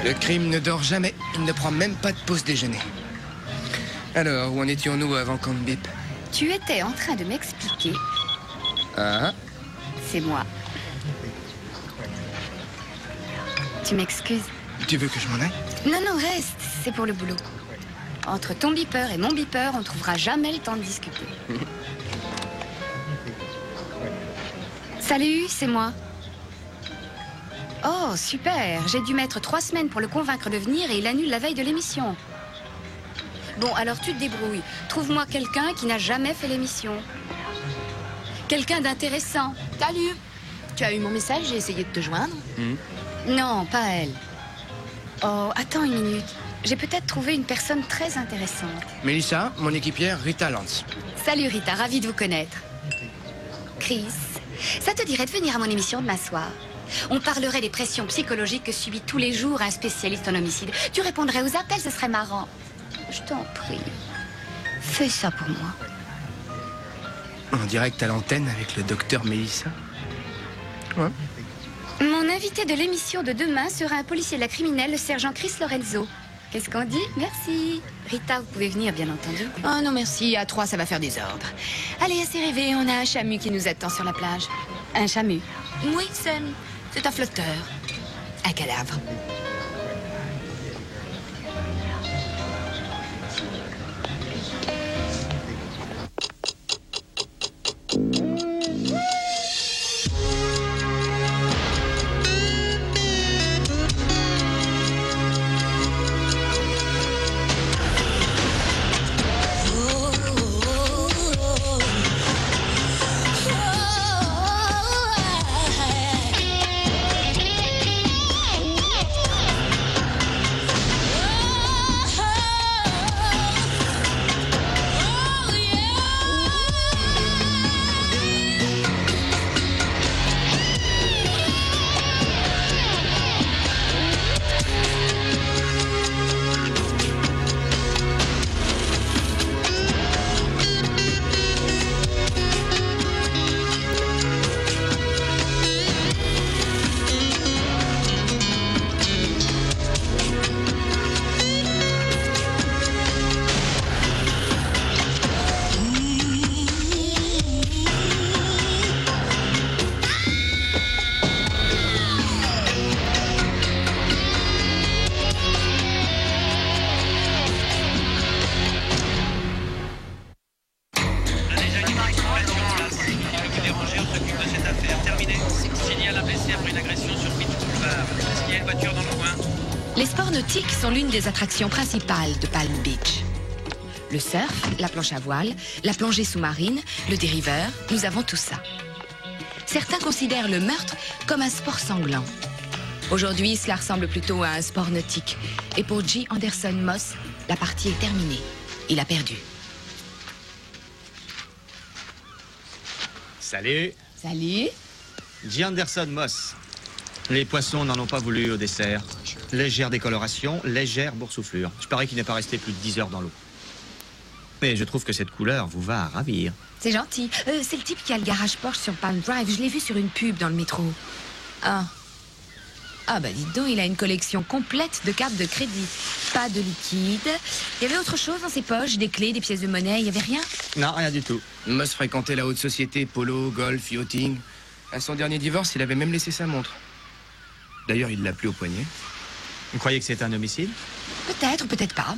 Le crime ne dort jamais. Il ne prend même pas de pause déjeuner. Alors, où en étions-nous avant qu'on me bip? Tu étais en train de m'expliquer. Ah? C'est moi. Tu m'excuses? Tu veux que je m'en aille? Non, non, reste. C'est pour le boulot. Entre ton beeper et mon beeper, on trouvera jamais le temps de discuter. Salut, c'est moi. Oh, super. J'ai dû mettre 3 semaines pour le convaincre de venir et il annule la veille de l'émission. Bon, alors tu te débrouilles. Trouve-moi quelqu'un qui n'a jamais fait l'émission. Quelqu'un d'intéressant. Salut. Tu as eu mon message, j'ai essayé de te joindre. Non, pas elle. Oh, attends une minute. J'ai peut-être trouvé une personne très intéressante. Mélissa, mon équipière Rita Lance. Salut Rita, ravie de vous connaître. Chris, ça te dirait de venir à mon émission demain soir? On parlerait des pressions psychologiques que subit tous les jours un spécialiste en homicide. Tu répondrais aux appels, ce serait marrant. Je t'en prie. Fais ça pour moi. En direct à l'antenne avec le docteur Mélissa. Ouais. Mon invité de l'émission de demain sera un policier de la criminelle, le sergent Chris Lorenzo. Qu'est-ce qu'on dit? Merci. Rita, vous pouvez venir, bien entendu. Oh non, merci. À 3, ça va faire des ordres. Allez, assez rêvé, on a un chamu qui nous attend sur la plage. Un chamu? Oui, c'est un flotteur. Un cadavre. Les sports nautiques sont l'une des attractions principales de Palm Beach. Le surf, la planche à voile, la plongée sous-marine, le dériveur, nous avons tout ça. Certains considèrent le meurtre comme un sport sanglant. Aujourd'hui, cela ressemble plutôt à un sport nautique. Et pour J. Anderson Moss, la partie est terminée. Il a perdu. Salut. Salut. J. Anderson Moss. Les poissons n'en ont pas voulu au dessert. Légère décoloration, légère boursouflure. Je parie qu'il n'est pas resté plus de 10 heures dans l'eau. Mais je trouve que cette couleur vous va à ravir. C'est gentil. C'est le type qui a le garage Porsche sur Palm Drive. Je l'ai vu sur une pub dans le métro. Ah. Ah bah dites donc, il a une collection complète de cartes de crédit. Pas de liquide. Il y avait autre chose dans ses poches, des clés, des pièces de monnaie, il y avait rien? Non, rien du tout. Moss fréquentait la haute société, polo, golf, yachting. À son dernier divorce, il avait même laissé sa montre. D'ailleurs, il l'a plus au poignet. Vous croyez que c'est un homicide? Peut-être, peut-être pas.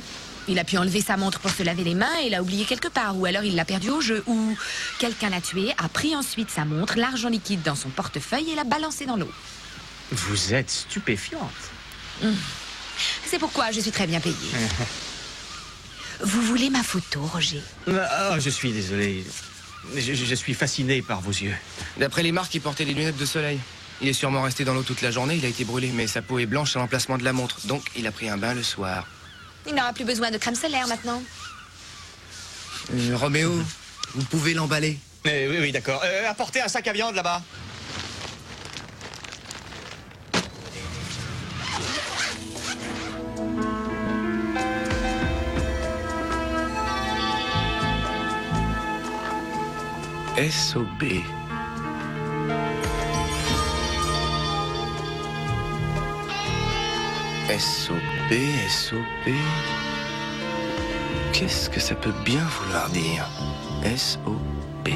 Il a pu enlever sa montre pour se laver les mains et l'a oubliée quelque part. Ou alors il l'a perdue au jeu. Ou quelqu'un l'a tué, a pris ensuite sa montre, l'argent liquide dans son portefeuille et l'a balancé dans l'eau. Vous êtes stupéfiante. C'est pourquoi je suis très bien payée. Vous voulez ma photo, Roger? Ah, je suis désolé. Je suis fasciné par vos yeux. D'après les marques, il portait des lunettes de soleil. Il est sûrement resté dans l'eau toute la journée, il a été brûlé, mais sa peau est blanche à l'emplacement de la montre. Donc, il a pris un bain le soir. Il n'aura plus besoin de crème solaire maintenant. Roméo, vous pouvez l'emballer. Oui, d'accord. Apportez un sac à viande là-bas. SOB. SOB, SOB. Qu'est-ce que ça peut bien vouloir dire? SOB.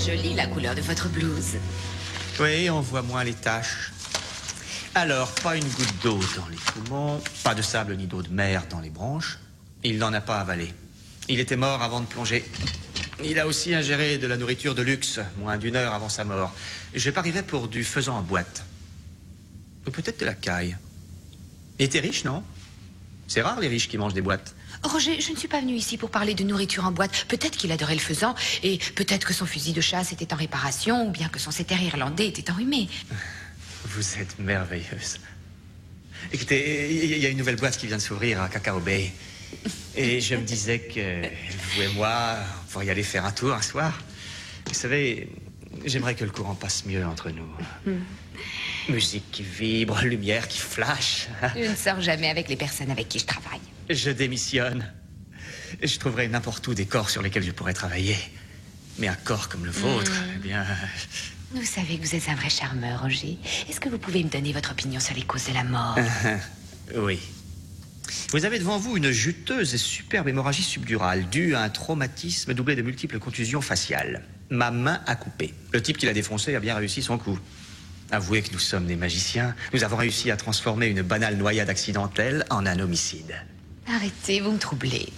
Jolie la couleur de votre blouse. Oui, on voit moins les taches. Alors, pas une goutte d'eau dans les poumons, pas de sable ni d'eau de mer dans les branches. Il n'en a pas avalé. Il était mort avant de plonger. Il a aussi ingéré de la nourriture de luxe, moins d'1 heure avant sa mort. Je pariais pour du faisan en boîte. Ou peut-être de la caille. Il était riche, non? C'est rare les riches qui mangent des boîtes. Roger, je ne suis pas venue ici pour parler de nourriture en boîte. Peut-être qu'il adorait le faisan, et peut-être que son fusil de chasse était en réparation, ou bien que son setter irlandais était enrhumé. Vous êtes merveilleuse. Écoutez, il y a une nouvelle boîte qui vient de s'ouvrir à Cacao Bay. Et je me disais que vous et moi, on pourrait y aller faire un tour un soir. Vous savez, j'aimerais que le courant passe mieux entre nous. Musique qui vibre, lumière qui flash. Je ne sors jamais avec les personnes avec qui je travaille. Je démissionne. Je trouverai n'importe où des corps sur lesquels je pourrais travailler. Mais un corps comme le vôtre, eh bien... Vous savez que vous êtes un vrai charmeur, Roger. Est-ce que vous pouvez me donner votre opinion sur les causes de la mort? Oui. Vous avez devant vous une juteuse et superbe hémorragie subdurale due à un traumatisme doublé de multiples contusions faciales. Ma main a coupé. Le type qui l'a défoncé a bien réussi son coup. Avouez que nous sommes des magiciens. Nous avons réussi à transformer une banale noyade accidentelle en un homicide. Arrêtez, vous me troublez.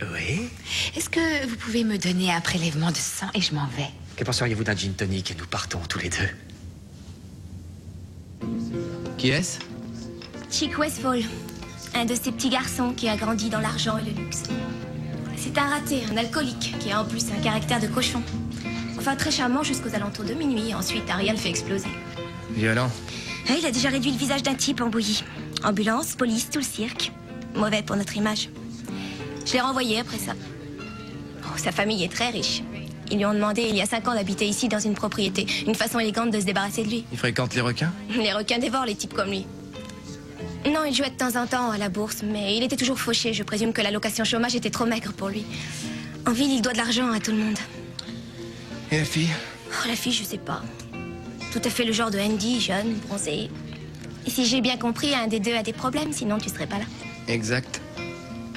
Oui? Est-ce que vous pouvez me donner un prélèvement de sang et je m'en vais? Que penseriez-vous d'un gin tonic? Nous partons tous les deux. Qui est-ce? Chick Westfall, un de ces petits garçons qui a grandi dans l'argent et le luxe. C'est un raté, un alcoolique, qui a en plus un caractère de cochon. Enfin, très charmant jusqu'aux alentours de minuit. Ensuite, Ariel fait exploser. Violent. Ah, il a déjà réduit le visage d'un type en bouillie. Ambulance, police, tout le cirque. Mauvais pour notre image. Je l'ai renvoyé après ça. Oh, sa famille est très riche. Ils lui ont demandé il y a 5 ans d'habiter ici dans une propriété. Une façon élégante de se débarrasser de lui. Il fréquente les requins? Les requins dévorent les types comme lui. Non, il jouait de temps en temps à la bourse, mais il était toujours fauché. Je présume que l'allocation chômage était trop maigre pour lui. En ville, il doit de l'argent à tout le monde. Et la fille? Oh, la fille, je sais pas. Tout à fait le genre de Andy, jeune, bronzé. Et si j'ai bien compris, un des deux a des problèmes, sinon tu serais pas là. Exact.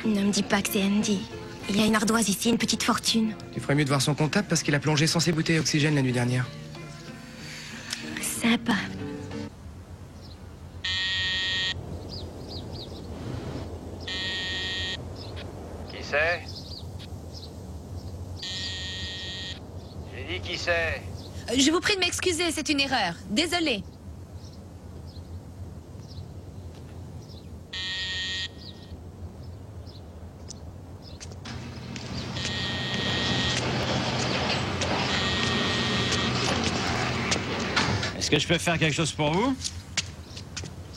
Ne me dis pas que c'est Andy. Il y a une ardoise ici, une petite fortune. Tu ferais mieux de voir son comptable parce qu'il a plongé sans ses bouteilles d'oxygène la nuit dernière. Sympa. Qui c'est? J'ai dit qui c'est? Je vous prie de m'excuser, c'est une erreur. Désolée. Est-ce que je peux faire quelque chose pour vous?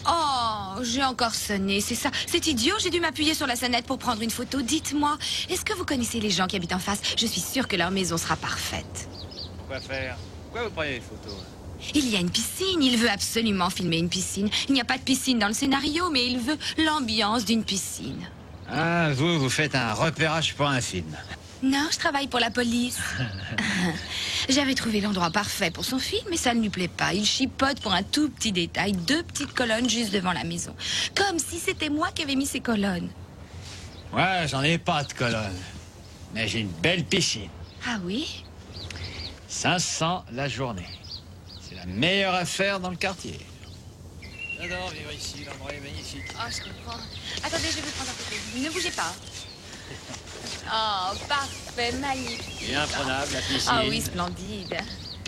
Oh, j'ai encore sonné, c'est ça. C'est idiot, j'ai dû m'appuyer sur la sonnette pour prendre une photo. Dites-moi, est-ce que vous connaissez les gens qui habitent en face? Je suis sûre que leur maison sera parfaite. Quoi faire? Pourquoi vous prenez une photo? Il y a une piscine, il veut absolument filmer une piscine. Il n'y a pas de piscine dans le scénario, mais il veut l'ambiance d'une piscine. Ah, vous faites un repérage pour un film. Non, je travaille pour la police. J'avais trouvé l'endroit parfait pour son film, mais ça ne lui plaît pas. Il chipote pour un tout petit détail, 2 petites colonnes juste devant la maison. Comme si c'était moi qui avais mis ces colonnes. Ouais, j'en ai pas de colonne. Mais j'ai une belle piscine. Ah oui? 500 la journée. C'est la meilleure affaire dans le quartier. J'adore vivre ici, l'endroit est magnifique. Oh, je comprends. Attendez, je vais vous prendre un photo. Ne bougez pas. Oh, parfait, magnifique. Bien prenable, la piscine. Ah oui, splendide.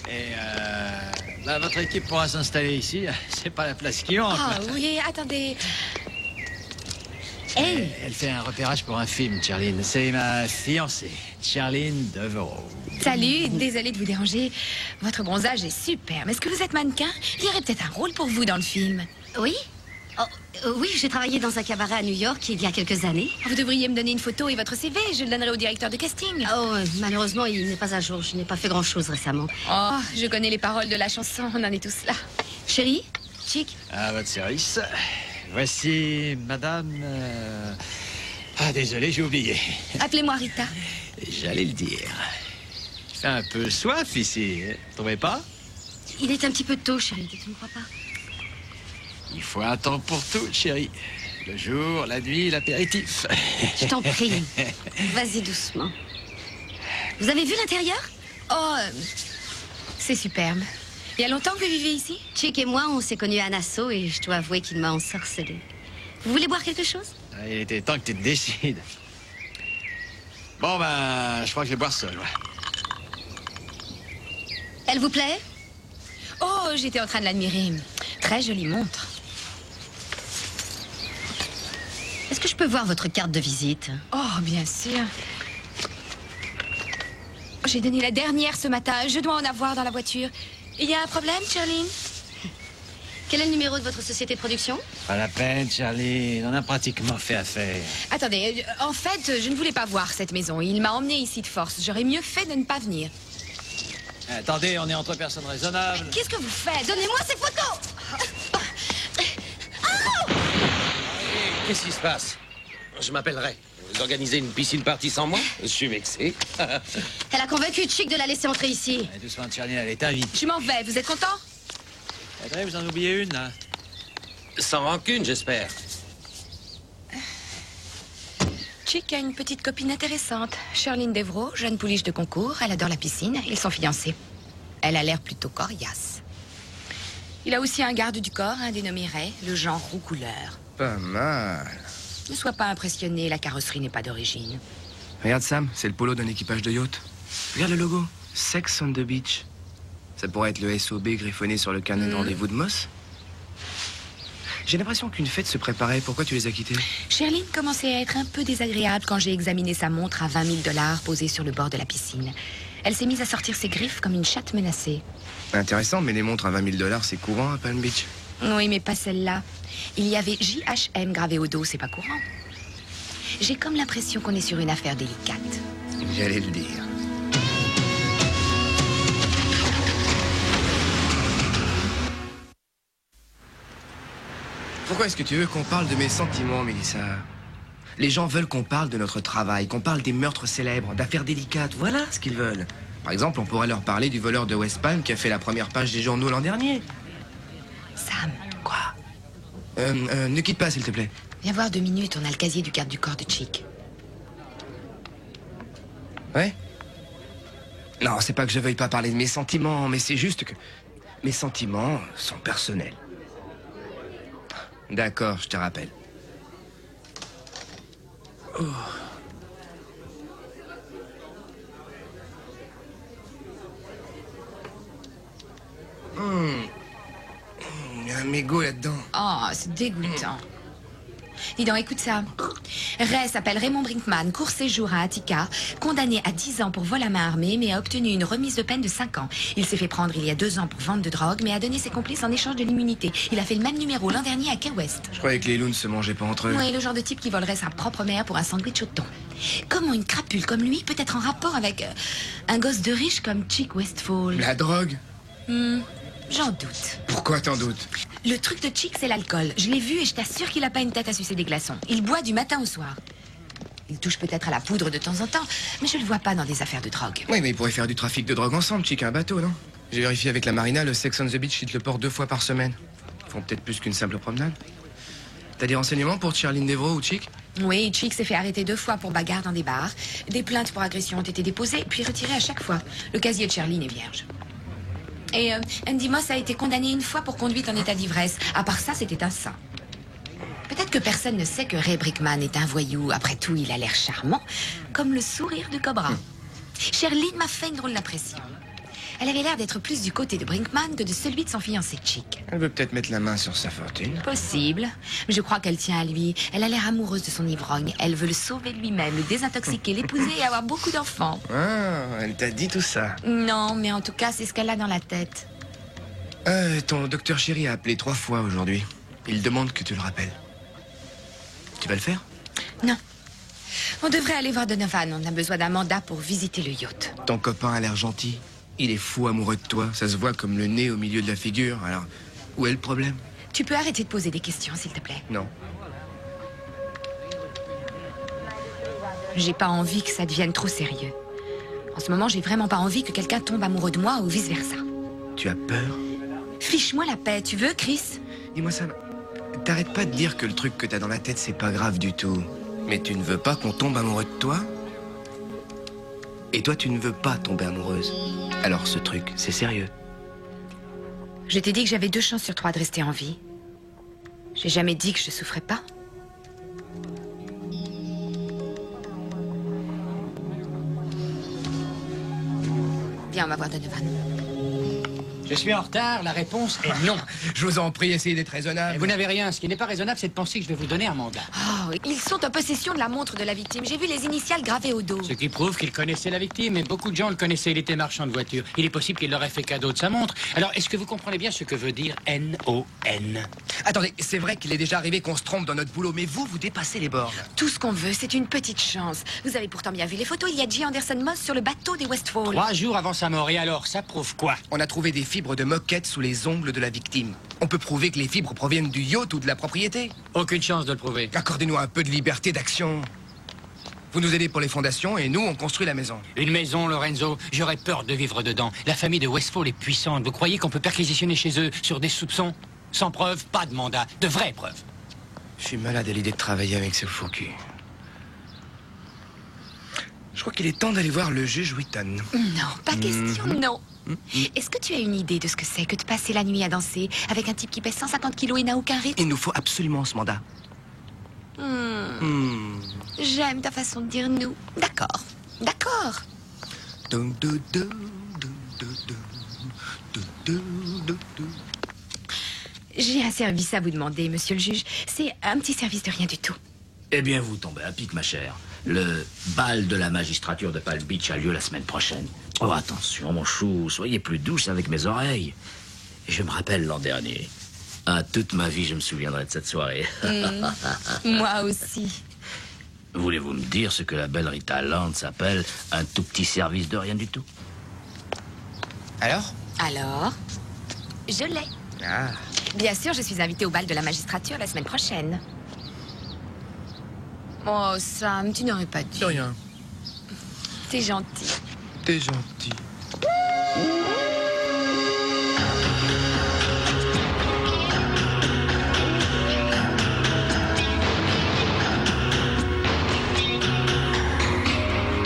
Et bah, votre équipe pourra s'installer ici. C'est pas la place qui manque. Ah oui, attendez. Hey! Elle fait un repérage pour un film, Charline. C'est ma fiancée, Charline Devereaux. Salut, désolée de vous déranger. Votre bronzage est superbe. Est-ce que vous êtes mannequin? Il y aurait peut-être un rôle pour vous dans le film. Oui? Oh, oui, j'ai travaillé dans un cabaret à New York il y a quelques années. Vous devriez me donner une photo et votre CV. Je le donnerai au directeur de casting. Oh, malheureusement, il n'est pas à jour. Je n'ai pas fait grand-chose récemment. Oh, je connais les paroles de la chanson. On en est tous là. Chérie, Chick, À votre service. Voici madame... Ah, désolé, j'ai oublié. Appelez-moi Rita. J'allais le dire. Il fait un peu soif ici, hein, vous trouvez pas? il est un petit peu tôt, chérie. Tu ne crois pas? Il faut un temps pour tout, chérie. Le jour, la nuit, l'apéritif. Je t'en prie. Vas-y doucement. Vous avez vu l'intérieur? Oh, c'est superbe. Il y a longtemps que vous vivez ici? Chick et moi, on s'est connus à Nassau et je dois avouer qu'il m'a ensorcelé. Vous voulez boire quelque chose? Il était temps que tu te décides. Bon, ben, je crois que je vais boire seul, ouais. Elle vous plaît? Oh, j'étais en train de l'admirer. Très jolie montre. Est-ce que je peux voir votre carte de visite? Oh, bien sûr. J'ai donné la dernière ce matin. Je dois en avoir dans la voiture. Il y a un problème, Charline? Quel est le numéro de votre société de production? Pas la peine, Charlie. On a pratiquement fait affaire. Attendez, en fait, je ne voulais pas voir cette maison. Il m'a emmené ici de force. J'aurais mieux fait de ne pas venir. Attendez, on est entre personnes raisonnables. Qu'est-ce que vous faites? Donnez-moi ces photos! Qu'est-ce qui se passe? Je m'appellerai. Vous organisez une piscine party sans moi? Je suis vexé. Elle a convaincu Chick de la laisser entrer ici. Allez, doucement, Charlie, elle est invite. Je m'en vais. Vous êtes content? Attendez, vous en oubliez une, là. Sans rancune, j'espère. Chick a une petite copine intéressante. Charline Devro, jeune pouliche de concours. Elle adore la piscine. Ils sont fiancés. Elle a l'air plutôt coriace. Il a aussi un garde du corps, un dénommé Ray, le genre roux couleur. Pas mal. Ne sois pas impressionné, la carrosserie n'est pas d'origine. Regarde, Sam, c'est le polo d'un équipage de yacht. Regarde le logo. Sex on the Beach. Ça pourrait être le SOB griffonné sur le carnet de rendez-vous de Moss. J'ai l'impression qu'une fête se préparait. Pourquoi tu les as quittés? Charline commençait à être un peu désagréable quand j'ai examiné sa montre à 20 000 $ posée sur le bord de la piscine. Elle s'est mise à sortir ses griffes comme une chatte menacée. Intéressant, mais les montres à 20 000 $, c'est courant à Palm Beach. Oui, mais pas celle-là. Il y avait JHM gravé au dos, c'est pas courant. J'ai comme l'impression qu'on est sur une affaire délicate. J'allais le dire. Pourquoi est-ce que tu veux qu'on parle de mes sentiments, Mélissa? Les gens veulent qu'on parle de notre travail, qu'on parle des meurtres célèbres, d'affaires délicates. Voilà ce qu'ils veulent. Par exemple, on pourrait leur parler du voleur de West Palm qui a fait la première page des journaux l'an dernier. Sam, Quoi? Ne quitte pas, s'il te plaît. viens voir 2 minutes, on a le casier du garde du corps de Chick. Ouais? Non, c'est pas que je veuille pas parler de mes sentiments, mais c'est juste que mes sentiments sont personnels. D'accord, je te rappelle. Oh. Il y a un mégot là-dedans. Oh, c'est dégoûtant. Dis donc, écoute ça. Ray s'appelle Raymond Brinkman, court séjour à Attica, condamné à 10 ans pour vol à main armée, mais a obtenu une remise de peine de 5 ans. Il s'est fait prendre il y a 2 ans pour vente de drogue, mais a donné ses complices en échange de l'immunité. Il a fait le même numéro l'an dernier à Key West. Je croyais que les loups ne se mangeaient pas entre eux. Oui, le genre de type qui volerait sa propre mère pour un sandwich au thon. Comment une crapule comme lui peut être en rapport avec un gosse de riche comme Chick Westfall? La drogue? J'en doute. Pourquoi t'en doutes? Le truc de Chick, c'est l'alcool. Je l'ai vu et je t'assure qu'il a pas une tête à sucer des glaçons. Il boit du matin au soir. Il touche peut-être à la poudre de temps en temps, mais je le vois pas dans des affaires de drogue. Oui, mais ils pourraient faire du trafic de drogue ensemble, Chick, un bateau, non? J'ai vérifié avec la marina, le Sex on the Beach, ils te le portent 2 fois par semaine. Ils font peut-être plus qu'une simple promenade. T'as des renseignements pour Charline Devro ou Chick? Oui, Chick s'est fait arrêter 2 fois pour bagarre dans des bars. Des plaintes pour agression ont été déposées, puis retirées à chaque fois. Le casier de Charline est vierge. Et Andy Moss a été condamné 1 fois pour conduite en état d'ivresse. À part ça, c'était un saint. Peut-être que personne ne sait que Ray Brickman est un voyou. Après tout, il a l'air charmant, comme le sourire de Cobra. Charline m'a fait une drôle d'impression. Elle avait l'air d'être plus du côté de Brinkman que de celui de son fiancé Chick. Elle veut peut-être mettre la main sur sa fortune. Possible. Mais je crois qu'elle tient à lui. Elle a l'air amoureuse de son ivrogne. Elle veut le sauver de lui-même, le désintoxiquer, l'épouser et avoir beaucoup d'enfants. Ah, elle t'a dit tout ça. Non, mais en tout cas, c'est ce qu'elle a dans la tête. Ton docteur chéri a appelé 3 fois aujourd'hui. Il demande que tu le rappelles. Tu vas le faire? Non. On devrait aller voir Donovan. On a besoin d'un mandat pour visiter le yacht. Ton copain a l'air gentil. Il est fou amoureux de toi. Ça se voit comme le nez au milieu de la figure. Alors, où est le problème? Tu peux arrêter de poser des questions, s'il te plaît? Non. J'ai pas envie que ça devienne trop sérieux. En ce moment, j'ai vraiment pas envie que quelqu'un tombe amoureux de moi ou vice-versa. Tu as peur? Fiche-moi la paix, tu veux, Chris? Dis-moi ça. T'arrêtes pas de dire que le truc que t'as dans la tête, c'est pas grave du tout. Mais tu ne veux pas qu'on tombe amoureux de toi? Et toi, tu ne veux pas tomber amoureuse. Alors ce truc, c'est sérieux. Je t'ai dit que j'avais 2 chances sur 3 de rester en vie. J'ai jamais dit que je souffrais pas. Viens, on va voir Donovan. Je suis en retard, la réponse est non. Je vous en prie, essayez d'être raisonnable. Et vous n'avez rien. Ce qui n'est pas raisonnable, c'est de penser que je vais vous donner un mandat. Oh, ils sont en possession de la montre de la victime. J'ai vu les initiales gravées au dos. Ce qui prouve qu'il connaissait la victime, et beaucoup de gens le connaissaient. Il était marchand de voitures. Il est possible qu'il leur ait fait cadeau de sa montre. Alors, est-ce que vous comprenez bien ce que veut dire N-O-N? Attendez, c'est vrai qu'il est déjà arrivé qu'on se trompe dans notre boulot, mais vous dépassez les bornes. Tout ce qu'on veut, c'est une petite chance. Vous avez pourtant bien vu les photos. Il y a J. Anderson Moss sur le bateau des Westfall. 3 jours avant sa mort. Et alors, ça prouve quoi? On a trouvé des fibres de moquette sous les ongles de la victime. On peut prouver que les fibres proviennent du yacht ou de la propriété. Aucune chance de le prouver. Accordez-nous un peu de liberté d'action. Vous nous aidez pour les fondations et nous, on construit la maison. Une maison, Lorenzo, j'aurais peur de vivre dedans. La famille de Westfall est puissante. Vous croyez qu'on peut perquisitionner chez eux sur des soupçons? Sans preuve, pas de mandat. De vraies preuves. Je suis malade à l'idée de travailler avec ce faux cul. Je crois qu'il est temps d'aller voir le juge Wheaton. Non, pas question, non. Est-ce que tu as une idée de ce que c'est que de passer la nuit à danser avec un type qui pèse 150 kilos et n'a aucun rythme? Il nous faut absolument ce mandat. J'aime ta façon de dire nous. D'accord, d'accord. J'ai un service à vous demander, monsieur le juge. C'est un petit service de rien du tout. Eh bien, vous tombez à pic, ma chère. Le bal de la magistrature de Palm Beach a lieu la semaine prochaine. Oh, attention, mon chou, soyez plus douce avec mes oreilles. Je me rappelle l'an dernier. Ah, toute ma vie, je me souviendrai de cette soirée. Moi aussi. Voulez-vous me dire ce que la belle Rita Land s'appelle un tout petit service de rien du tout? Alors? Alors, je l'ai. Ah. Bien sûr, je suis invitée au bal de la magistrature la semaine prochaine. Oh, Sam, tu n'aurais pas dû. De rien. T'es gentil. T'es gentil.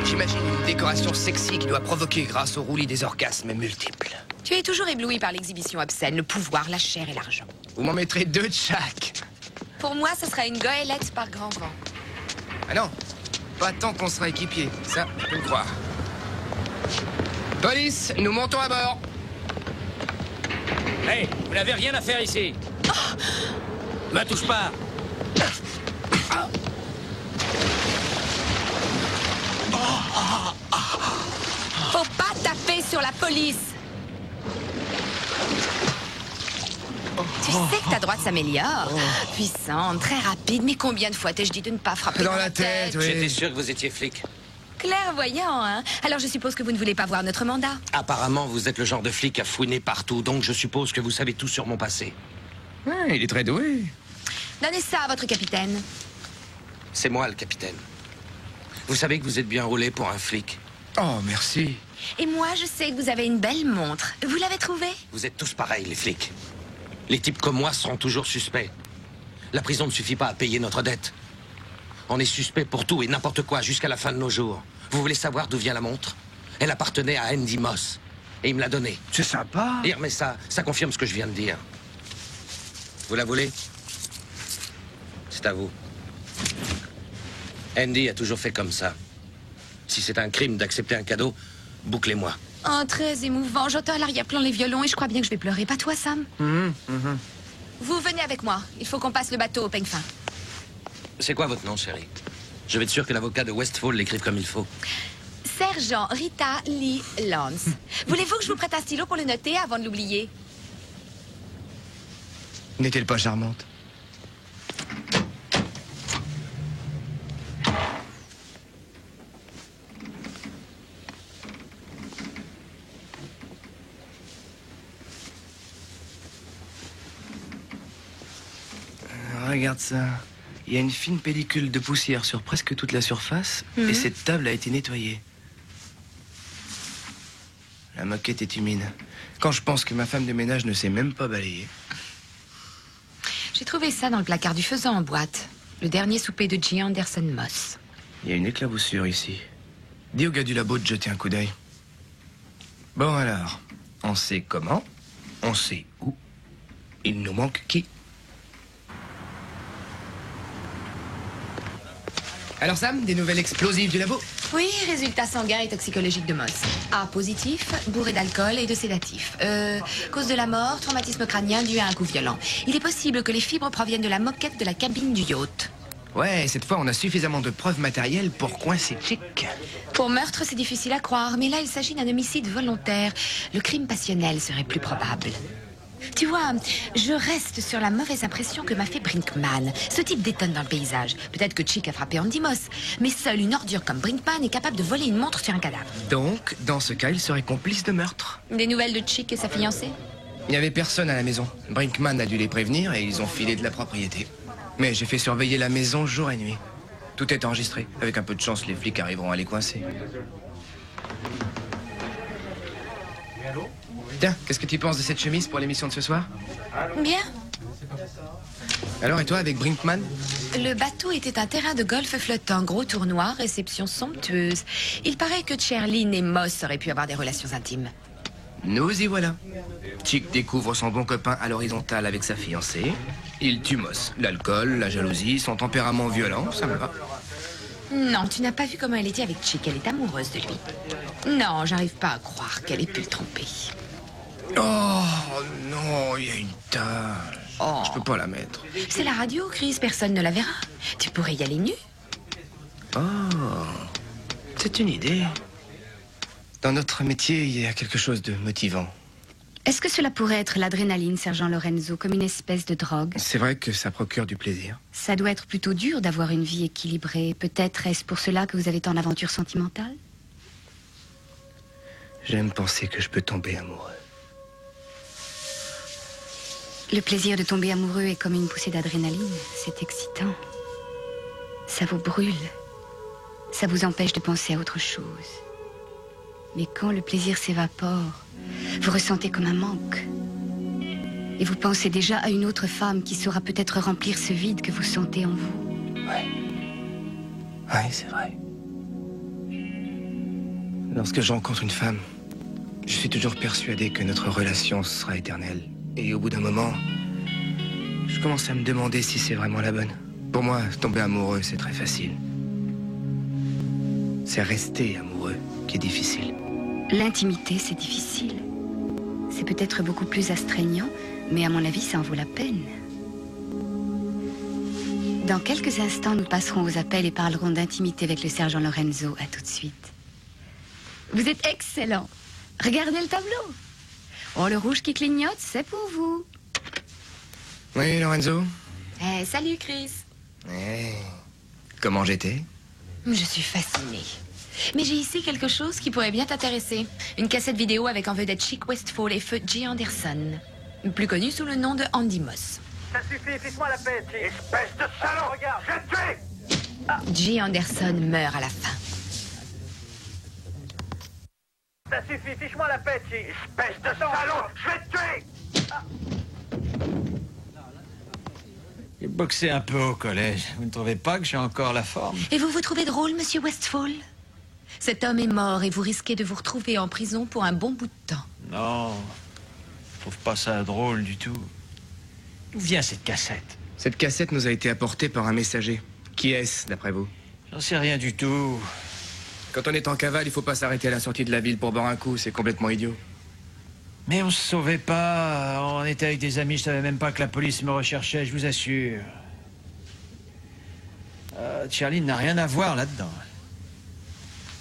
J'imagine une décoration sexy qui doit provoquer grâce au roulis des orgasmes multiples. Tu es toujours ébloui par l'exhibition obscène, le pouvoir, la chair et l'argent. Vous m'en mettrez 2 de chaque. Pour moi, ce sera une goélette par grand vent. Ah non, pas tant qu'on sera équipier. Ça, je peux le croire. Police, nous montons à bord. Hé, vous n'avez rien à faire ici. Me touche pas. Faut pas taper sur la police. Tu sais que ta droite s'améliore. Puissante, très rapide, mais combien de fois t'ai-je dit de ne pas frapper Dans la tête, oui. J'étais sûr que vous étiez flic. Clairvoyant, hein? Alors je suppose que vous ne voulez pas voir notre mandat. Apparemment, vous êtes le genre de flic à fouiner partout, donc je suppose que vous savez tout sur mon passé. Ouais, il est très doué. Donnez ça à votre capitaine. C'est moi le capitaine. Vous savez que vous êtes bien roulé pour un flic. Oh, merci. Et moi, je sais que vous avez une belle montre. Vous l'avez trouvée? Vous êtes tous pareils, les flics. Les types comme moi seront toujours suspects. La prison ne suffit pas à payer notre dette. On est suspect pour tout et n'importe quoi jusqu'à la fin de nos jours. Vous voulez savoir d'où vient la montre? Elle appartenait à Andy Moss. Et il me l'a donnée. C'est sympa. Hier, mais ça confirme ce que je viens de dire. Vous la voulez? C'est à vous. Andy a toujours fait comme ça. Si c'est un crime d'accepter un cadeau, bouclez-moi. Oh, très émouvant. J'entends à l'arrière-plan les violons et je crois bien que je vais pleurer. Pas toi, Sam? Vous venez avec moi. Il faut qu'on passe le bateau au peigne fin. C'est quoi votre nom, chérie? Je vais être sûr que l'avocat de Westfall l'écrive comme il faut. Sergent Rita Lee Lance. Voulez-vous que je vous prête un stylo pour le noter avant de l'oublier? N'est-elle pas charmante? Regarde ça. Il y a une fine pellicule de poussière sur presque toute la surface et cette table a été nettoyée. La moquette est humide. Quand je pense que ma femme de ménage ne sait même pas balayer. J'ai trouvé ça dans le placard du faisan en boîte. Le dernier souper de J. Anderson Moss. Il y a une éclaboussure ici. Dis au gars du labo de jeter un coup d'œil. Bon alors, on sait comment, on sait où. Il nous manque qui? Alors Sam, des nouvelles explosives du labo? Oui, résultat sanguin et toxicologique de Moss. A positif, bourré d'alcool et de sédatifs. Cause de la mort, traumatisme crânien dû à un coup violent. Il est possible que les fibres proviennent de la moquette de la cabine du yacht. Ouais, cette fois on a suffisamment de preuves matérielles pour coincer Chick. Pour meurtre, c'est difficile à croire, mais là il s'agit d'un homicide volontaire. Le crime passionnel serait plus probable. Tu vois, je reste sur la mauvaise impression que m'a fait Brinkman. Ce type détonne dans le paysage. Peut-être que Chick a frappé Andy Moss, mais seule une ordure comme Brinkman est capable de voler une montre sur un cadavre. Donc, dans ce cas, il serait complice de meurtre. Des nouvelles de Chick et sa fiancée? Il n'y avait personne à la maison. Brinkman a dû les prévenir et ils ont filé de la propriété. Mais j'ai fait surveiller la maison jour et nuit. Tout est enregistré. Avec un peu de chance, les flics arriveront à les coincer. Tiens, qu'est-ce que tu penses de cette chemise pour l'émission de ce soir? Bien. Alors, et toi, avec Brinkman? Le bateau était un terrain de golf flottant, gros tournoi, réception somptueuse. Il paraît que Cherlyn et Moss auraient pu avoir des relations intimes. Nous y voilà. Chick découvre son bon copain à l'horizontale avec sa fiancée. Il tue Moss. L'alcool, la jalousie, son tempérament violent, ça me va. Non, tu n'as pas vu comment elle était avec Chick. Elle est amoureuse de lui. Non, j'arrive pas à croire qu'elle ait pu le tromper. Oh non, il y a une tache. Oh. Je peux pas la mettre. C'est la radio, Chris. Personne ne la verra. Tu pourrais y aller nu. Oh, c'est une idée. Dans notre métier, il y a quelque chose de motivant. Est-ce que cela pourrait être l'adrénaline, sergent Lorenzo, comme une espèce de drogue? C'est vrai que ça procure du plaisir. Ça doit être plutôt dur d'avoir une vie équilibrée. Peut-être est-ce pour cela que vous avez tant d'aventures sentimentales? J'aime penser que je peux tomber amoureux. Le plaisir de tomber amoureux est comme une poussée d'adrénaline. C'est excitant. Ça vous brûle. Ça vous empêche de penser à autre chose. Mais quand le plaisir s'évapore, vous ressentez comme un manque. Et vous pensez déjà à une autre femme qui saura peut-être remplir ce vide que vous sentez en vous. Ouais, c'est vrai. Lorsque je rencontre une femme, je suis toujours persuadé que notre relation sera éternelle. Et au bout d'un moment, je commence à me demander si c'est vraiment la bonne. Pour moi, tomber amoureux, c'est très facile. C'est rester amoureux qui est difficile. L'intimité, c'est difficile. C'est peut-être beaucoup plus astreignant, mais à mon avis, ça en vaut la peine. Dans quelques instants, nous passerons aux appels et parlerons d'intimité avec le sergent Lorenzo. À tout de suite. Vous êtes excellent. Regardez le tableau. Oh, le rouge qui clignote, c'est pour vous. Oui, Lorenzo? Salut, Chris. Comment j'étais? Je suis fascinée. Mais j'ai ici quelque chose qui pourrait bien t'intéresser. Une cassette vidéo avec en vedette Chick Westfall et feu J. Anderson. Plus connu sous le nom de Andy Moss. Ça suffit, fiche-moi la paix, espèce de salaud. Regarde, je vais te tuer. J. Anderson meurt à la fin. Ça suffit, fiche-moi la paix, espèce de salaud. Je vais te tuer. J'ai boxé un peu au collège. Vous ne trouvez pas que j'ai encore la forme? Et vous vous trouvez drôle, monsieur Westfall? Cet homme est mort et vous risquez de vous retrouver en prison pour un bon bout de temps. Non, je trouve pas ça drôle du tout. D'où vient cette cassette? Cette cassette nous a été apportée par un messager. Qui est-ce, d'après vous? J'en sais rien du tout. Quand on est en cavale, il faut pas s'arrêter à la sortie de la ville pour boire un coup. C'est complètement idiot. Mais on se sauvait pas. On était avec des amis, je savais même pas que la police me recherchait, je vous assure. Cherlyn n'a rien à voir là-dedans.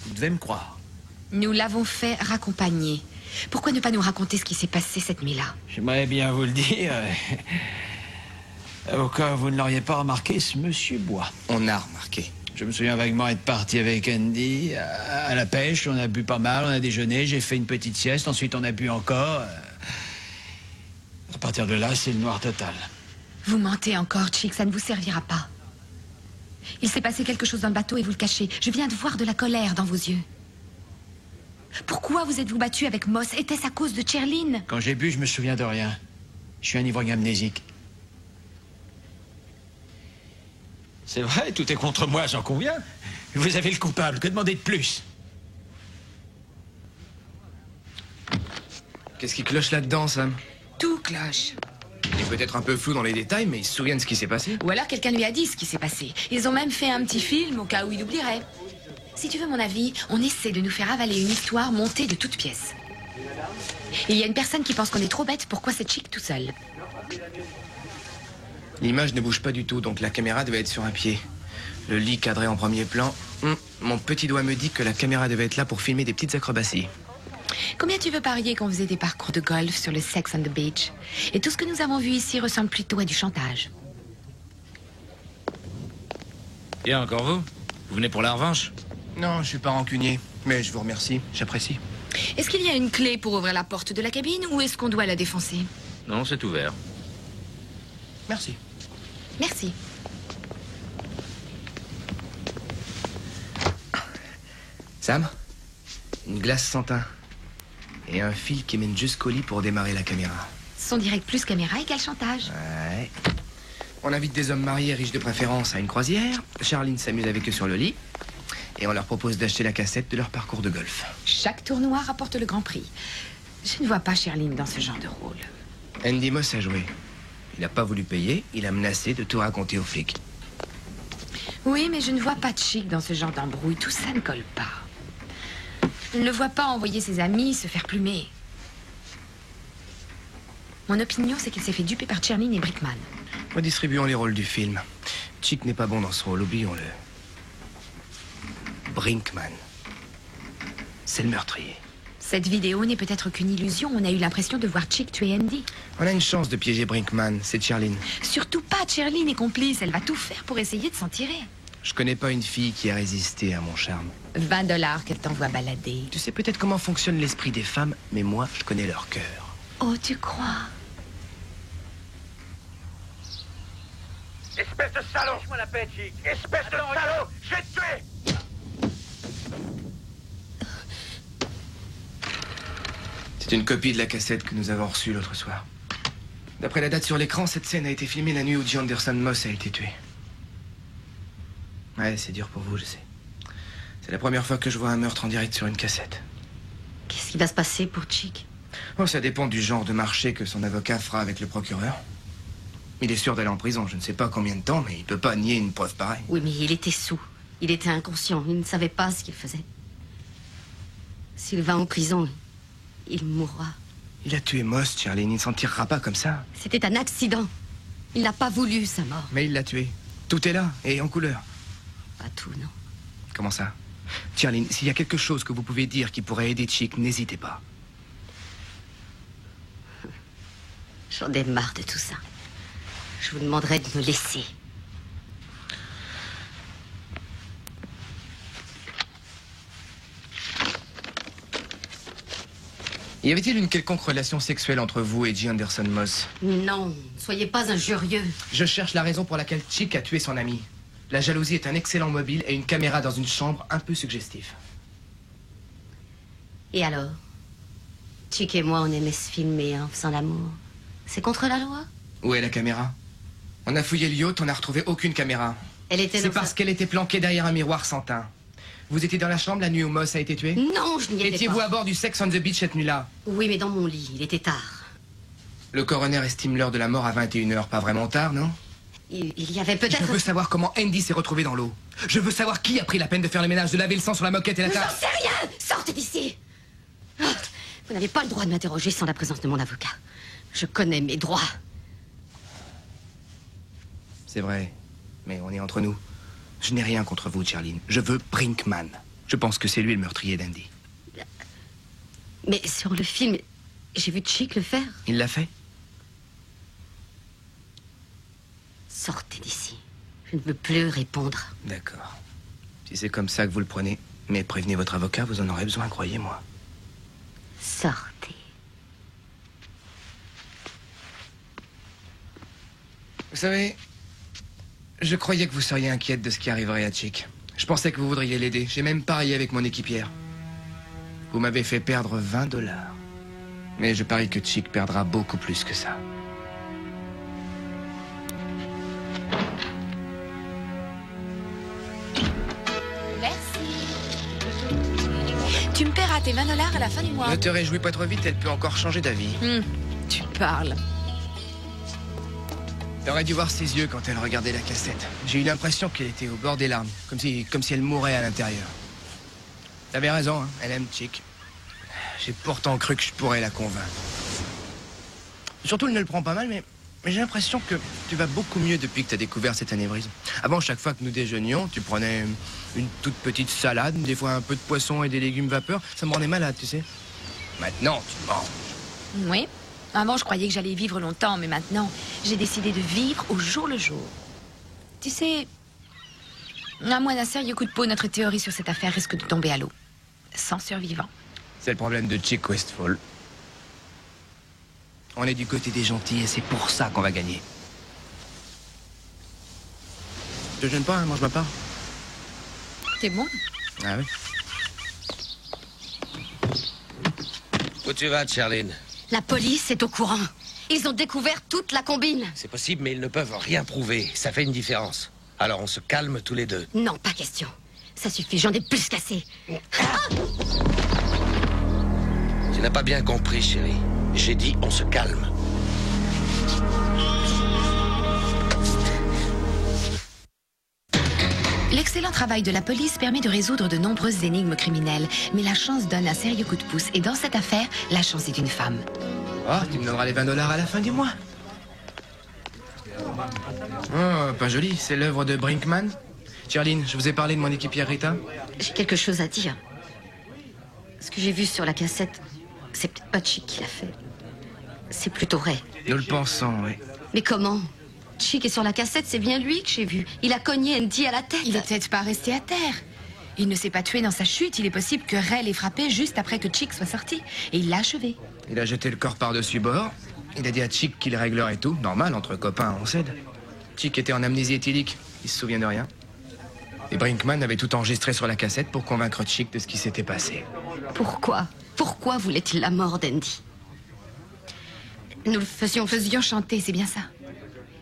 Vous devez me croire. Nous l'avons fait raccompagner. Pourquoi ne pas nous raconter ce qui s'est passé cette nuit-là? J'aimerais bien vous le dire. Au cas où vous ne l'auriez pas remarqué, ce monsieur boit. On a remarqué. Je me souviens vaguement être parti avec Andy à la pêche. On a bu pas mal, on a déjeuné, j'ai fait une petite sieste, ensuite on a bu encore. À partir de là, c'est le noir total. Vous mentez encore, Chick, ça ne vous servira pas. Il s'est passé quelque chose dans le bateau et vous le cachez. Je viens de voir de la colère dans vos yeux. Pourquoi vous êtes-vous battu avec Moss? Était-ce à cause de Cherline? Quand j'ai bu, je me souviens de rien. Je suis un ivrogne amnésique. C'est vrai, tout est contre moi, j'en conviens. Vous avez le coupable, que demander de plus? Qu'est-ce qui cloche là-dedans, Sam? Tout cloche. Il est peut-être un peu flou dans les détails, mais il se souvient de ce qui s'est passé. Ou alors quelqu'un lui a dit ce qui s'est passé. Ils ont même fait un petit film au cas où il oublierait. Si tu veux mon avis, on essaie de nous faire avaler une histoire montée de toutes pièces. Il y a une personne qui pense qu'on est trop bête, pourquoi c'est Chick tout seul? L'image ne bouge pas du tout, donc la caméra devait être sur un pied. Le lit cadré en premier plan. Mon petit doigt me dit que la caméra devait être là pour filmer des petites acrobaties. Combien tu veux parier qu'on faisait des parcours de golf sur le Sex on the Beach? Et tout ce que nous avons vu ici ressemble plutôt à du chantage. Bien, encore vous? Vous venez pour la revanche? Non, je suis pas rancunier, mais je vous remercie, j'apprécie. Est-ce qu'il y a une clé pour ouvrir la porte de la cabine ou est-ce qu'on doit la défoncer? Non, c'est ouvert. Merci. Merci. Sam, une glace sans teint. Et un fil qui mène jusqu'au lit pour démarrer la caméra. Son direct plus caméra égale chantage. Ouais. On invite des hommes mariés riches de préférence à une croisière. Charline s'amuse avec eux sur le lit. Et on leur propose d'acheter la cassette de leur parcours de golf. Chaque tournoi rapporte le grand prix. Je ne vois pas Cherline dans ce genre de rôle. Andy Moss a joué. Il n'a pas voulu payer, il a menacé de tout raconter aux flics. Oui, mais je ne vois pas de Chick dans ce genre d'embrouille. Tout ça ne colle pas. Je ne le vois pas envoyer ses amis se faire plumer. Mon opinion, c'est qu'il s'est fait duper par Cherline et Brickman. Redistribuons les rôles du film. Chick n'est pas bon dans ce rôle, oublions-le. Brinkman. C'est le meurtrier. Cette vidéo n'est peut-être qu'une illusion. On a eu l'impression de voir Chick tuer Andy. On a une chance de piéger Brinkman, c'est Charline. Surtout pas, Cherline est complice. Elle va tout faire pour essayer de s'en tirer. Je connais pas une fille qui a résisté à mon charme. 20$ qu'elle t'envoie balader. Tu sais peut-être comment fonctionne l'esprit des femmes, mais moi, je connais leur cœur. Oh, tu crois? Espèce de salaud! Lâche-moi la paix, Chick! Espèce de salaud! Je vais te tuer! C'est une copie de la cassette que nous avons reçue l'autre soir. D'après la date sur l'écran, cette scène a été filmée la nuit où J. Anderson Moss a été tué. Ouais, c'est dur pour vous, je sais. C'est la première fois que je vois un meurtre en direct sur une cassette. Qu'est-ce qui va se passer pour Chick? Oh, ça dépend du genre de marché que son avocat fera avec le procureur. Il est sûr d'aller en prison, je ne sais pas combien de temps, mais il peut pas nier une preuve pareille. Oui, mais il était sous. Il était inconscient. Il ne savait pas ce qu'il faisait. S'il va en prison, il mourra. Il a tué Moss, Charline, il ne s'en tirera pas comme ça. C'était un accident. Il n'a pas voulu sa mort. Mais il l'a tué. Tout est là, et en couleur. Pas tout, non. Comment ça? Charline, s'il y a quelque chose que vous pouvez dire qui pourrait aider Chick, n'hésitez pas. J'en ai marre de tout ça. Je vous demanderai de me laisser. Y avait-il une quelconque relation sexuelle entre vous et J. Anderson Moss? Non, ne soyez pas injurieux. Je cherche la raison pour laquelle Chick a tué son ami. La jalousie est un excellent mobile et une caméra dans une chambre un peu suggestif. Et alors? Chick et moi, on aimait se filmer en faisant l'amour. C'est contre la loi? Où est la caméra? On a fouillé le yacht, on n'a retrouvé aucune caméra. Elle était C'est dans parce qu'elle était planquée derrière un miroir sans teint. Vous étiez dans la chambre la nuit où Moss a été tué? Non, je n'y étais Étiez-vous pas. à bord du Sex on the Beach cette nuit-là? Oui, mais dans mon lit. Il était tard. Le coroner estime l'heure de la mort à 21h, pas vraiment tard, non? Il y avait Je peut-être... veux savoir comment Andy s'est retrouvé dans l'eau. Je veux savoir qui a pris la peine de faire le ménage, de laver le sang sur la moquette et la table. J'en sais rien! Sortez d'ici! Oh, vous n'avez pas le droit de m'interroger sans la présence de mon avocat. Je connais mes droits. C'est vrai, mais on est entre nous. Je n'ai rien contre vous, Charline. Je veux Brinkman. Je pense que c'est lui le meurtrier d'Andy. Mais sur le film, j'ai vu Chick le faire. Il l'a fait? Sortez d'ici. Je ne veux plus répondre. D'accord. Si c'est comme ça que vous le prenez, mais prévenez votre avocat, vous en aurez besoin, croyez-moi. Sortez. Vous savez, je croyais que vous seriez inquiète de ce qui arriverait à Chick. Je pensais que vous voudriez l'aider. J'ai même parié avec mon équipière. Vous m'avez fait perdre 20 $. Mais je parie que Chick perdra beaucoup plus que ça. Tu me paieras tes 20 $ à la fin du mois. Ne te réjouis pas trop vite, elle peut encore changer d'avis. Tu parles. T'aurais dû voir ses yeux quand elle regardait la cassette. J'ai eu l'impression qu'elle était au bord des larmes, comme si elle mourait à l'intérieur. T'avais raison, hein, elle aime Chick. J'ai pourtant cru que je pourrais la convaincre. Surtout, elle ne le prend pas mal, mais j'ai l'impression que tu vas beaucoup mieux depuis que t'as découvert cette anévrisme. Avant, chaque fois que nous déjeunions, tu prenais une toute petite salade, des fois un peu de poisson et des légumes vapeur. Ça me rendait malade, tu sais. Maintenant, tu manges. Oui. Avant, je croyais que j'allais vivre longtemps, mais maintenant, j'ai décidé de vivre au jour le jour. Tu sais, à moins d'un sérieux coup de peau, notre théorie sur cette affaire risque de tomber à l'eau. Sans survivants. C'est le problème de Chick Westfall. On est du côté des gentils et c'est pour ça qu'on va gagner. Je te gêne pas, hein, mange ma part. C'est bon? Ah oui. Où tu vas, Charline? La police est au courant. Ils ont découvert toute la combine. C'est possible, mais ils ne peuvent rien prouver. Ça fait une différence. Alors on se calme tous les deux. Non, pas question. Ça suffit, j'en ai plus qu'assez. Tu n'as pas bien compris, chérie. J'ai dit on se calme. L'excellent travail de la police permet de résoudre de nombreuses énigmes criminelles, mais la chance donne un sérieux coup de pouce, et dans cette affaire, la chance est d'une femme. Oh, tu me donneras les 20 $ à la fin du mois. Oh, pas joli, c'est l'œuvre de Brinkman. Charline, je vous ai parlé de mon équipière Rita. J'ai quelque chose à dire. Ce que j'ai vu sur la cassette, c'est peut-être pas Chick qui l'a fait. C'est plutôt vrai. Nous le pensons, oui. Mais comment? Chick est sur la cassette, c'est bien lui que j'ai vu. Il a cogné Andy à la tête. Il est peut-être pas resté à terre. Il ne s'est pas tué dans sa chute. Il est possible que Ray l'ait frappé juste après que Chick soit sorti. Et il l'a achevé. Il a jeté le corps par-dessus bord. Il a dit à Chick qu'il réglerait tout. Normal, entre copains, on cède. Chick était en amnésie éthylique. Il se souvient de rien. Et Brinkman avait tout enregistré sur la cassette pour convaincre Chick de ce qui s'était passé. Pourquoi? Pourquoi voulait-il la mort d'Andy? Nous le faisions chanter, c'est bien ça.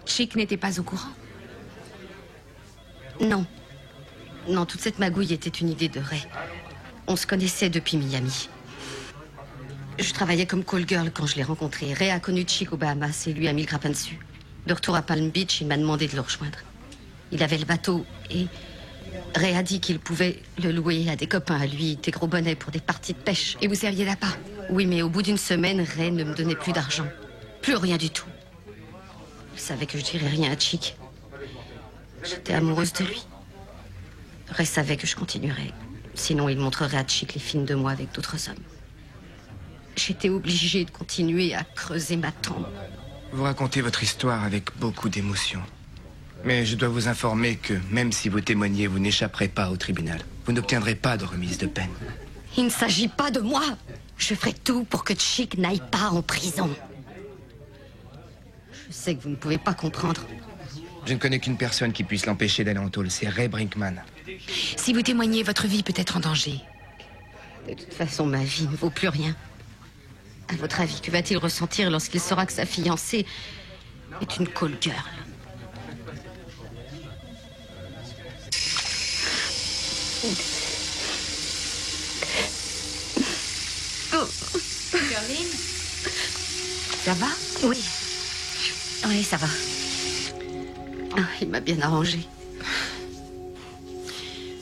Chick n'était pas au courant. Non. Non, toute cette magouille était une idée de Ray. On se connaissait depuis Miami. Je travaillais comme call girl quand je l'ai rencontré. Ray a connu Chick aux Bahamas et lui a mis le grappin dessus. De retour à Palm Beach, il m'a demandé de le rejoindre. Il avait le bateau et Ray a dit qu'il pouvait le louer à des copains à lui, des gros bonnets pour des parties de pêche. Et vous serviez d'appât? Oui, mais au bout d'une semaine, Ray ne me donnait plus d'argent. Plus rien du tout. Il savait que je dirais rien à Chick. J'étais amoureuse de lui. Ray savait que je continuerais. Sinon, il montrerait à Chick les films de moi avec d'autres hommes. J'étais obligée de continuer à creuser ma tombe. Vous racontez votre histoire avec beaucoup d'émotion. Mais je dois vous informer que même si vous témoignez, vous n'échapperez pas au tribunal. Vous n'obtiendrez pas de remise de peine. Il ne s'agit pas de moi. Je ferai tout pour que Chick n'aille pas en prison. Je sais que vous ne pouvez pas comprendre. Je ne connais qu'une personne qui puisse l'empêcher d'aller en tôle, c'est Ray Brinkman. Si vous témoignez, votre vie peut être en danger. De toute façon, ma vie ne vaut plus rien. À votre avis, que va-t-il ressentir lorsqu'il saura que sa fiancée est une call girl? Caroline, ça va? Oui. Oui, ça va. Ah, il m'a bien arrangé.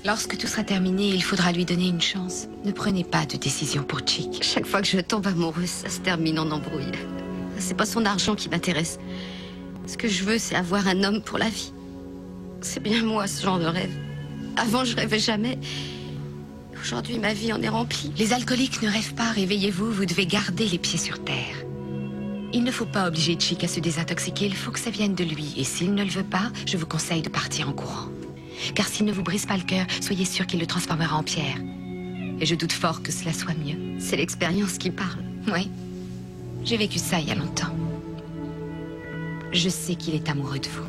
Lorsque tout sera terminé, il faudra lui donner une chance. Ne prenez pas de décision pour Chick. Chaque fois que je tombe amoureuse, ça se termine en embrouille. C'est pas son argent qui m'intéresse. Ce que je veux, c'est avoir un homme pour la vie. C'est bien moi, ce genre de rêve. Avant, je rêvais jamais. Aujourd'hui, ma vie en est remplie. Les alcooliques ne rêvent pas, réveillez-vous, vous devez garder les pieds sur terre. Il ne faut pas obliger Chick à se désintoxiquer, il faut que ça vienne de lui. Et s'il ne le veut pas, je vous conseille de partir en courant. Car s'il ne vous brise pas le cœur, soyez sûr qu'il le transformera en pierre. Et je doute fort que cela soit mieux. C'est l'expérience qui parle. Oui. J'ai vécu ça il y a longtemps. Je sais qu'il est amoureux de vous.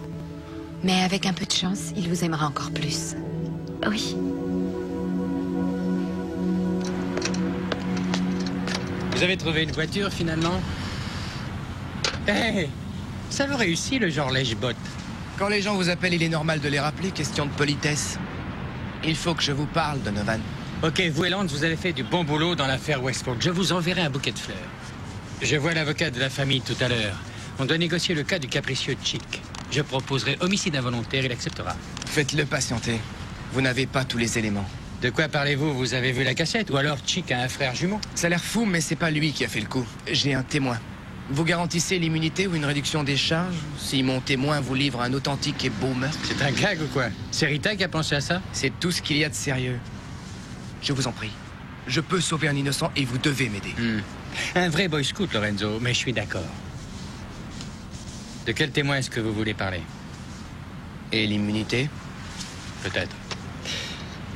Mais avec un peu de chance, il vous aimera encore plus. Oui. Vous avez trouvé une voiture, finalement? Hé, ça vous réussit, le genre lèche-botte. Quand les gens vous appellent, il est normal de les rappeler, question de politesse. Il faut que je vous parle, Donovan. Ok, vous et Lance, vous avez fait du bon boulot dans l'affaire Westford. Je vous enverrai un bouquet de fleurs. Je vois l'avocat de la famille tout à l'heure. On doit négocier le cas du capricieux Chick. Je proposerai homicide involontaire, il acceptera. Faites-le patienter. Vous n'avez pas tous les éléments. De quoi parlez-vous? Vous avez vu la cassette? Ou alors Chick a un frère jumeau? Ça a l'air fou, mais c'est pas lui qui a fait le coup. J'ai un témoin. Vous garantissez l'immunité ou une réduction des charges si mon témoin vous livre un authentique et beau meurtre? C'est un gag ou quoi? C'est Rita qui a pensé à ça? C'est tout ce qu'il y a de sérieux. Je vous en prie. Je peux sauver un innocent et vous devez m'aider. Un vrai boy scout, Lorenzo, mais je suis d'accord. De quel témoin est-ce que vous voulez parler? Et l'immunité? Peut-être.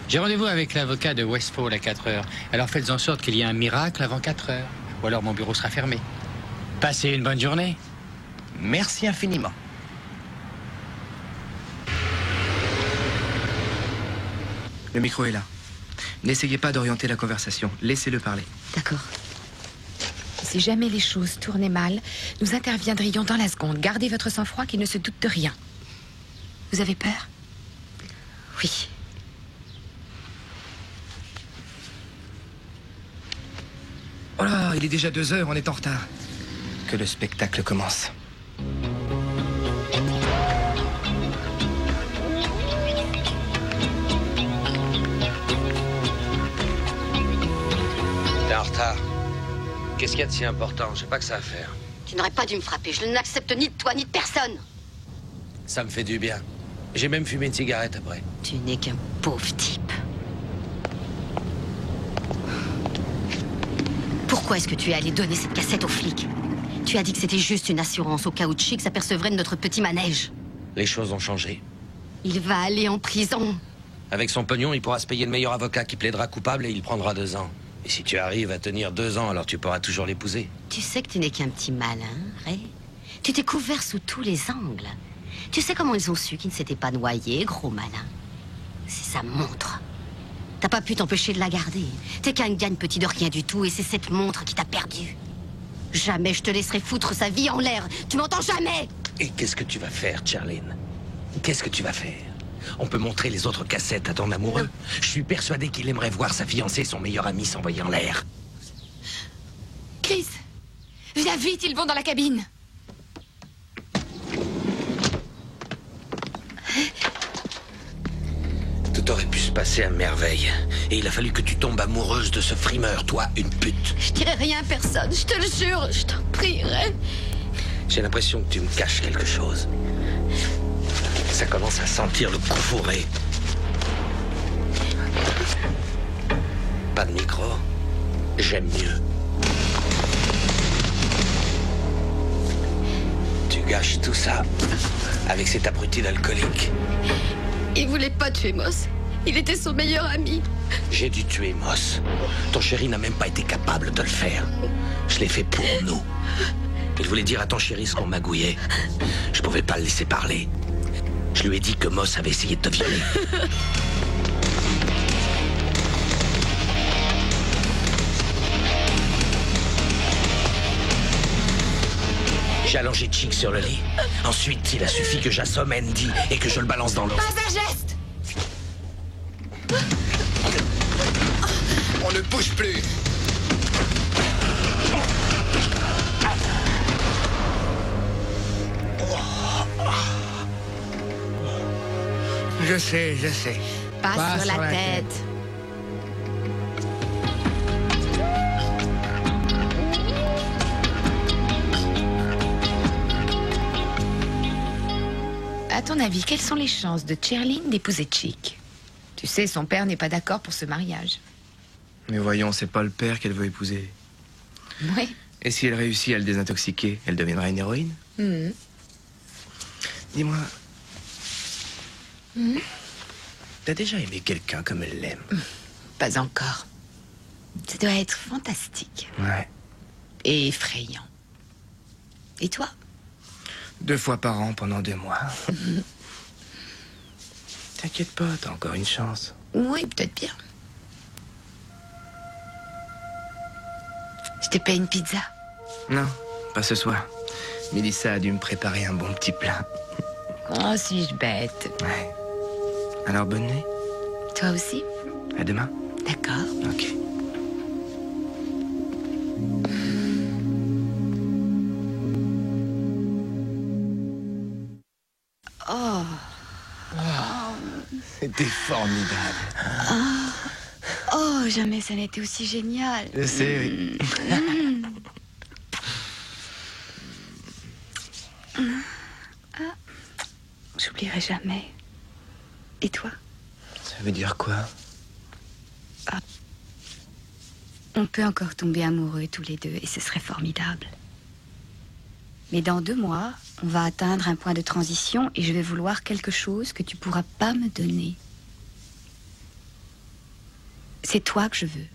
J'ai rendez-vous avec l'avocat de Westfall à 4 heures. Alors faites en sorte qu'il y ait un miracle avant 4 heures. Ou alors mon bureau sera fermé. Passez une bonne journée. Merci infiniment. Le micro est là. N'essayez pas d'orienter la conversation. Laissez-le parler. D'accord. Si jamais les choses tournaient mal, nous interviendrions dans la seconde. Gardez votre sang-froid qu'il ne se doute de rien. Vous avez peur? Oui. Oh là, il est déjà 2 heures, on est en retard. Que le spectacle commence. T'es en retard. Qu'est-ce qu'il y a de si important? J'ai pas que ça à faire. Tu n'aurais pas dû me frapper. Je n'accepte ni de toi ni de personne. Ça me fait du bien. J'ai même fumé une cigarette après. Tu n'es qu'un pauvre type. Pourquoi est-ce que tu es allé donner cette cassette aux flics? Tu as dit que c'était juste une assurance au cas où Chick s'apercevrait de notre petit manège. Les choses ont changé. Il va aller en prison. Avec son pognon, il pourra se payer le meilleur avocat qui plaidera coupable et il prendra 2 ans. Et si tu arrives à tenir 2 ans, alors tu pourras toujours l'épouser. Tu sais que tu n'es qu'un petit malin, Ray. Tu t'es couvert sous tous les angles. Tu sais comment ils ont su qu'il ne s'était pas noyé, gros malin? C'est sa montre. T'as pas pu t'empêcher de la garder. T'es qu'un gagne petit de rien du tout et c'est cette montre qui t'a perdu. Jamais je te laisserai foutre sa vie en l'air. Tu m'entends jamais? Et qu'est-ce que tu vas faire, Charlene? Qu'est-ce que tu vas faire? On peut montrer les autres cassettes à ton amoureux. Je suis persuadé qu'il aimerait voir sa fiancée, son meilleur ami, s'envoyer en l'air. Chris, viens vite, ils vont dans la cabine. Tout aurait pu se passer à merveille. Et il a fallu que tu tombes amoureuse de ce frimeur, toi, une pute. Je dirai rien à personne, je te le jure. Je t'en prie, Ray. J'ai l'impression que tu me caches quelque chose. Ça commence à sentir le coup fourré. Pas de micro. J'aime mieux. Tu gâches tout ça avec cet abruti d'alcoolique. Il voulait pas tuer Moss. Il était son meilleur ami. J'ai dû tuer Moss. Ton chéri n'a même pas été capable de le faire. Je l'ai fait pour nous. Il voulait dire à ton chéri ce qu'on magouillait. Je pouvais pas le laisser parler. Je lui ai dit que Moss avait essayé de te violer. J'ai allongé Chick sur le lit. Ensuite, il a suffi que j'assomme Andy et que je le balance dans l'eau. Pas un geste! On ne bouge plus. Je sais. Pas sur la tête. À ton avis, quelles sont les chances de Charlene d'épouser Chick? Tu sais, son père n'est pas d'accord pour ce mariage. Mais voyons, c'est pas le père qu'elle veut épouser. Oui. Et si elle réussit à le désintoxiquer, elle deviendra une héroïne? Dis-moi, t'as déjà aimé quelqu'un comme elle l'aime? Pas encore. Ça doit être fantastique. Ouais. Et effrayant. Et toi? 2 fois par an pendant 2 mois. T'inquiète pas, t'as encore une chance. Oui, peut-être bien. Je te paye une pizza. Non, pas ce soir. Mélissa a dû me préparer un bon petit plat. Oh, suis-je bête. Ouais. Alors, bonne nuit. Toi aussi? À demain. D'accord. Ok. Oh. C'était formidable. Oh, jamais ça n'était aussi génial. Je sais, oui. J'oublierai jamais. Et toi? Ça veut dire quoi? On peut encore tomber amoureux tous les deux et ce serait formidable. Mais dans 2 mois, on va atteindre un point de transition et je vais vouloir quelque chose que tu pourras pas me donner. C'est toi que je veux.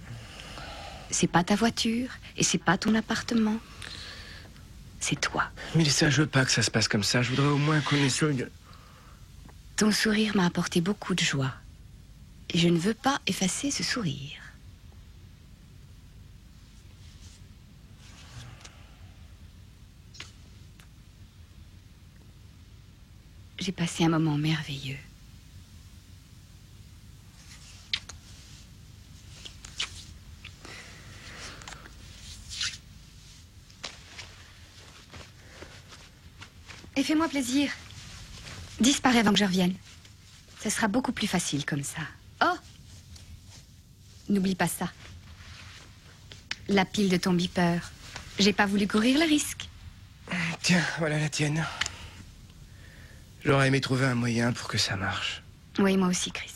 C'est pas ta voiture et c'est pas ton appartement. C'est toi. Mélissa, je veux pas que ça se passe comme ça. Je voudrais au moins qu'on essaie de... Ton sourire m'a apporté beaucoup de joie. Et je ne veux pas effacer ce sourire. J'ai passé un moment merveilleux. Et fais-moi plaisir. Disparais avant que je revienne. Ce sera beaucoup plus facile comme ça. Oh! N'oublie pas ça. La pile de ton beeper. J'ai pas voulu courir le risque. Tiens, voilà la tienne. J'aurais aimé trouver un moyen pour que ça marche. Oui, moi aussi, Chris.